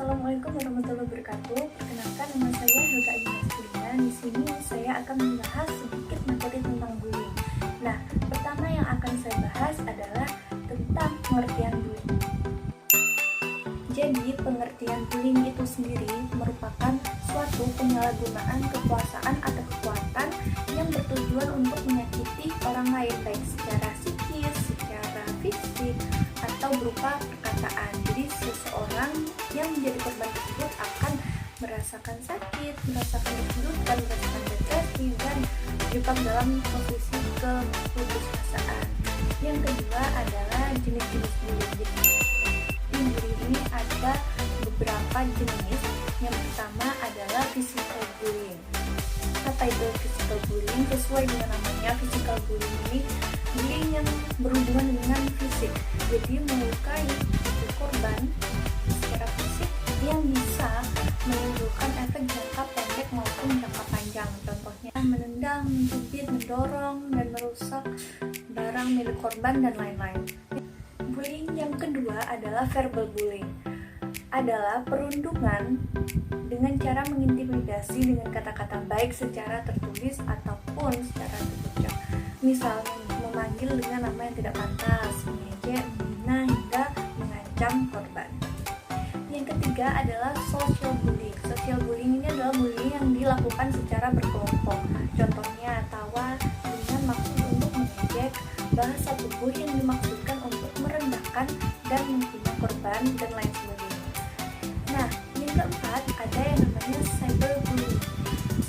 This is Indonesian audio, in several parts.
Assalamualaikum warahmatullahi wabarakatuh. Perkenalkan, nama saya Helga Ajimaskulina. Di sini saya akan membahas sedikit materi tentang bullying. Nah, pertama yang akan saya bahas adalah tentang pengertian bullying. Jadi, pengertian bullying itu sendiri merupakan suatu penyalahgunaan kekuasaan atau kekuatan yang bertujuan untuk menyakiti orang lain, baik secara psikis, secara fisik, atau berupa perkataan. Jadi, seseorang yang menjadi korban tersebut akan merasakan sakit, merasakan kesulitan, merasakan depresi, dan terjebak dalam posisi keputusasaan. Yang kedua adalah jenis-jenis bullying. Di bullying ini ada beberapa jenis. Yang pertama adalah physical bullying. Apa itu physical bullying? Sesuai dengan namanya, physical bullying ini bullying yang berhubungan dengan fisik. Jadi melukai korban secara fisik yang bisa menimbulkan efek jangka pendek maupun jangka panjang. Contohnya menendang, mencubit, mendorong, dan merusak barang milik korban dan lain-lain. Bullying yang kedua adalah verbal bullying. Adalah perundungan dengan cara mengintimidasi dengan kata-kata baik secara tertulis ataupun secara terucap. Misalnya memanggil dengan nama yang tidak pantas, mengejek, menghina, hingga mengancam korban. Yang ketiga adalah social bullying. Social bullying ini adalah bullying yang dilakukan secara berkelompok. Contohnya tawa dengan maksud untuk mengejek, bahasa tubuh yang dimaksudkan untuk merendahkan dan menghina korban, dan lain sebagainya. Nah, yang keempat ada yang namanya cyberbullying.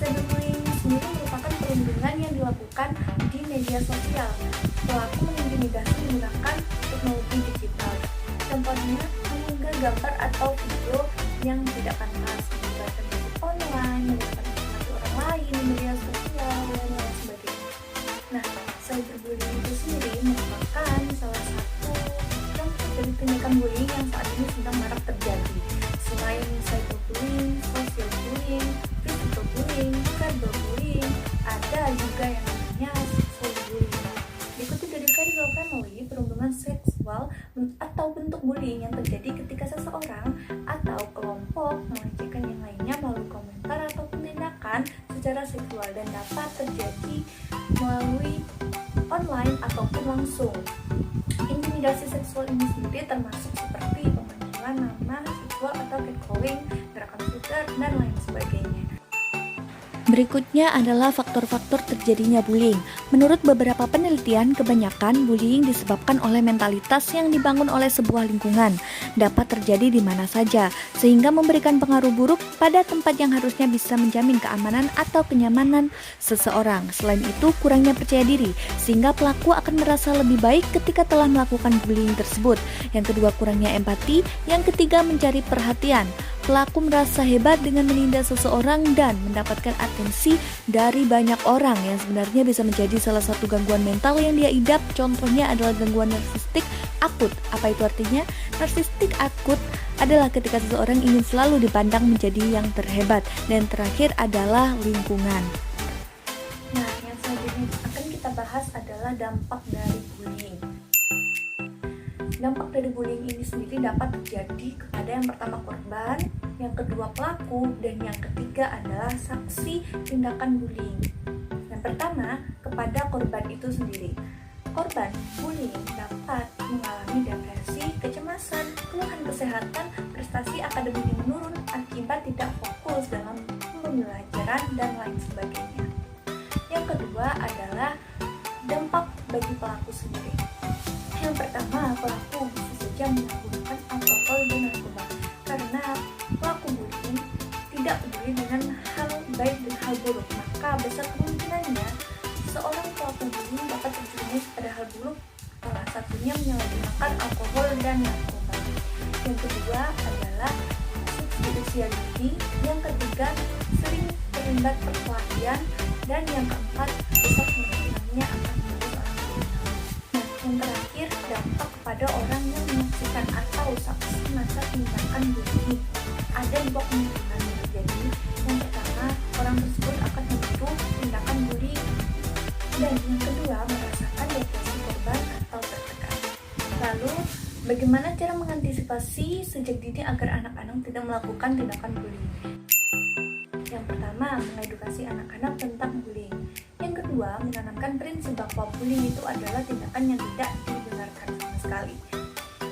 Cyberbullying sendiri merupakan perundungan yang dilakukan di media sosial. Pelaku mengintimidasi menggunakan teknologi digital. Contohnya mengunggah gambar atau video yang tidak pantas, menyebarkan musik online, menggunakan informasi orang lain di media sosial, dan lain sebagainya. Nah, cyberbullying itu sendiri merupakan salah satu contoh dari tindakan bullying yang saat ini sedang marak terjadi. Selain cyberbullying, social bullying, physical bullying, verbal bullying, ada juga yang namanya sexual bullying. Dikutip dari Very Well Family, perundungan seksual atau bentuk bullying yang terjadi ketika seseorang atau kelompok melecehkan yang lainnya melalui komentar atau tindakan secara seksual, dan dapat terjadi melalui online ataupun langsung. Intimidasi seksual ini sendiri termasuk seperti pemanggilan nama seksual atau catcalling, gerakan Twitter, dan lain sebagainya. Berikutnya adalah faktor-faktor terjadinya bullying. Menurut beberapa penelitian, kebanyakan bullying disebabkan oleh mentalitas yang dibangun oleh sebuah lingkungan. Dapat terjadi di mana saja, sehingga memberikan pengaruh buruk pada tempat yang harusnya bisa menjamin keamanan atau kenyamanan seseorang. Selain itu, kurangnya percaya diri, sehingga pelaku akan merasa lebih baik ketika telah melakukan bullying tersebut. Yang kedua, kurangnya empati. Yang ketiga, mencari perhatian. Pelaku merasa hebat dengan menindas seseorang dan mendapatkan atensi dari banyak orang, yang sebenarnya bisa menjadi salah satu gangguan mental yang dia idap. Contohnya adalah gangguan narsistik akut. Apa itu artinya? Narsistik akut adalah ketika seseorang ingin selalu dipandang menjadi yang terhebat. Dan terakhir adalah lingkungan. Nah, yang selanjutnya akan kita bahas adalah dampak dari bullying. Dampak dari bullying ini sendiri dapat terjadi kepada yang pertama korban, yang kedua pelaku, dan yang ketiga adalah saksi tindakan bullying. Yang pertama, kepada korban itu sendiri. Korban bullying dapat mengalami depresi, kecemasan, keluhan kesehatan, prestasi akademik yang menurun akibat tidak fokus dalam pembelajaran, dan lain sebagainya. Yang kedua adalah dampak bagi pelaku sendiri. Yang pertama, pelaku bisa saja menggunakan alkohol dan narkoba, karena pelaku bullying tidak peduli dengan hal baik dan hal buruk, maka besar kemungkinannya seorang pelaku bullying dapat terjerumus pada hal buruk, salah satunya menyalahgunakan alkohol dan narkoba. Yang kedua adalah di usia dini. Yang ketiga, sering terlibat perkelahian, dan yang keempat, besar kemungkinannya akan menjadi orang kriminal. Nah, yang terakhir, dampak kepada orang yang menyaksikan atau saksi masa tindakan bullying. Ada dua kemungkinan yang terjadi. Yang pertama, orang tersebut akan meniru tindakan bullying, dan yang kedua, merasakan depresi korban atau tertekan. Lalu Bagaimana cara mengantisipasi sejak dini agar anak-anak tidak melakukan tindakan bullying? Yang pertama, mengedukasi anak-anak tentang bullying. Yang kedua, menanamkan prinsip bahwa bullying itu adalah tindakan yang tidak dibenarkan sama sekali.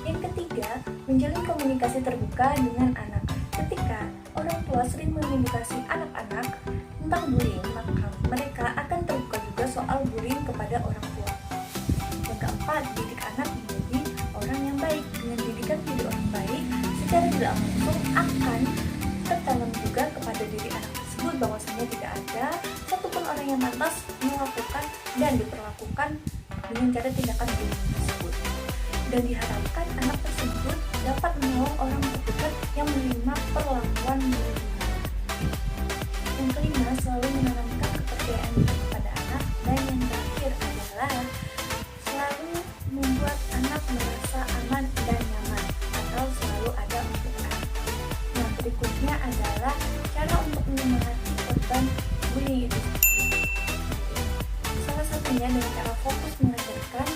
Yang ketiga, menjalin komunikasi terbuka dengan anak. Ketika orang tua sering mengedukasi anak-anak tentang bullying, maka mereka akan terbuka juga soal bullying kepada orang tua. Yang keempat, didik anak menjadi orang yang baik. Dengan didikan menjadi orang baik, secara tidak langsung akan tertanam juga kepada diri anak tersebut bahwasanya tidak ada satupun orang yang pantas melakukan dan diperlakukan dengan cara tindakan bullying tersebut. Dan diharapkan anak tersebut dapat menolong orang terdekat yang menerima perlakuan bullying. Yang kelima, selalu menanamkan kepercayaan diri kepada anak. Dan yang terakhir adalah selalu membuat anak merasa aman dan nyaman atau selalu ada untuk anak. Yang berikutnya adalah cara untuk menyemangati korban bullying itu. Salah satunya dengan cara fokus mengajarkan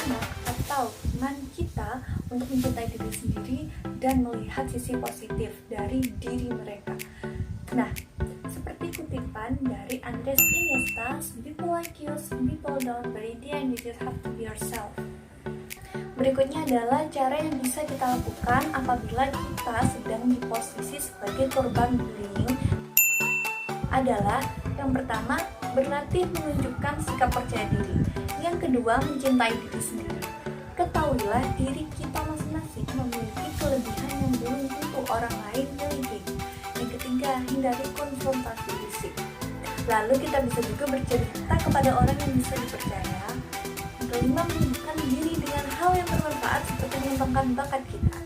anak atau teman kita untuk mencintai diri sendiri dan melihat sisi positif dari diri mereka. Nah, seperti kutipan dari Andres Iniesta, "People like you, people don't, but in the end you just have to be yourself." Berikutnya adalah cara yang bisa kita lakukan apabila kita sedang di posisi sebagai korban bullying adalah yang pertama, berlatih menunjukkan sikap percaya diri. Yang kedua, mencintai diri sendiri. Ketahuilah diri kita masing-masing memiliki kelebihan yang belum tentu orang lain miliki. Yang ketiga, hindari konfrontasi fisik. Lalu kita bisa juga bercerita kepada orang yang bisa dipercaya. Yang kelima, menyibukkan diri dengan hal yang bermanfaat seperti mengembangkan bakat kita.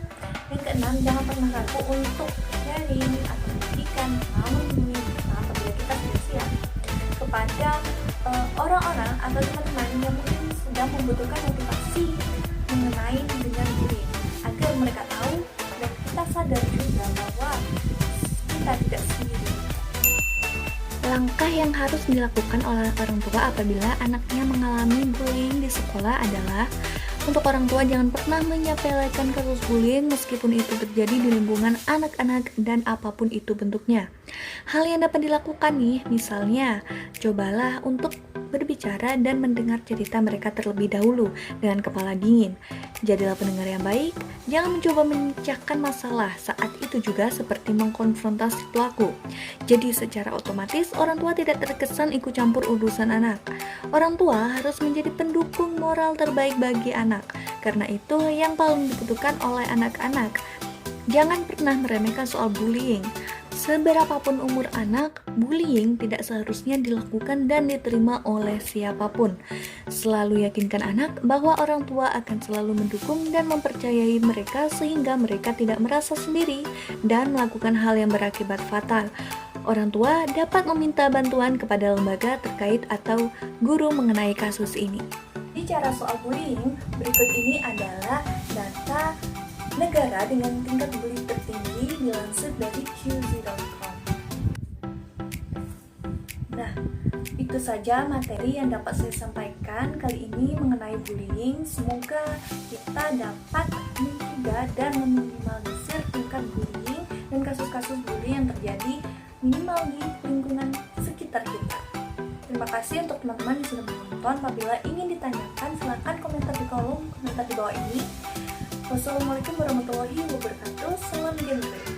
Yang keenam, jangan pernah ragu untuk sharing atau memberikan pengalaman dunia apabila kita sudah siap kepada orang-orang atau teman-teman yang mungkin sedang membutuhkan motivasi mengenai dengan bullying, agar mereka tahu dan kita sadar juga bahwa kita tidak sendiri. Langkah yang harus dilakukan oleh orang tua apabila anaknya mengalami bullying di sekolah adalah untuk orang tua jangan pernah menyepelekan kasus bullying meskipun itu terjadi di lingkungan anak-anak dan apapun itu bentuknya. Hal yang dapat dilakukan nih, misalnya, cobalah untuk berbicara dan mendengar cerita mereka terlebih dahulu dengan kepala dingin. Jadilah pendengar yang baik, jangan mencoba memecahkan masalah, saat itu juga seperti mengkonfrontasi pelaku. Jadi secara otomatis orang tua tidak terkesan ikut campur urusan anak. Orang tua harus menjadi pendukung moral terbaik bagi anak, karena itu yang paling dibutuhkan oleh anak-anak. Jangan pernah meremehkan soal bullying. Seberapapun umur anak, bullying tidak seharusnya dilakukan dan diterima oleh siapapun. Selalu yakinkan anak bahwa orang tua akan selalu mendukung dan mempercayai mereka sehingga mereka tidak merasa sendiri dan melakukan hal yang berakibat fatal. Orang tua dapat meminta bantuan kepada lembaga terkait atau guru mengenai kasus ini. Bicara soal bullying, berikut ini adalah data negara dengan tingkat bullying tertinggi dilansir dari QZ.com. Nah, itu saja materi yang dapat saya sampaikan kali ini mengenai bullying. Semoga kita dapat mencegah dan meminimalisir tingkat bullying dan kasus-kasus bullying yang terjadi minimal di lingkungan sekitar kita. Terima kasih untuk teman-teman yang sudah menonton. Apabila ingin ditanyakan, silahkan komentar di kolom komentar di bawah ini. Wassalamualaikum warahmatullahi wabarakatuh. Salam genre.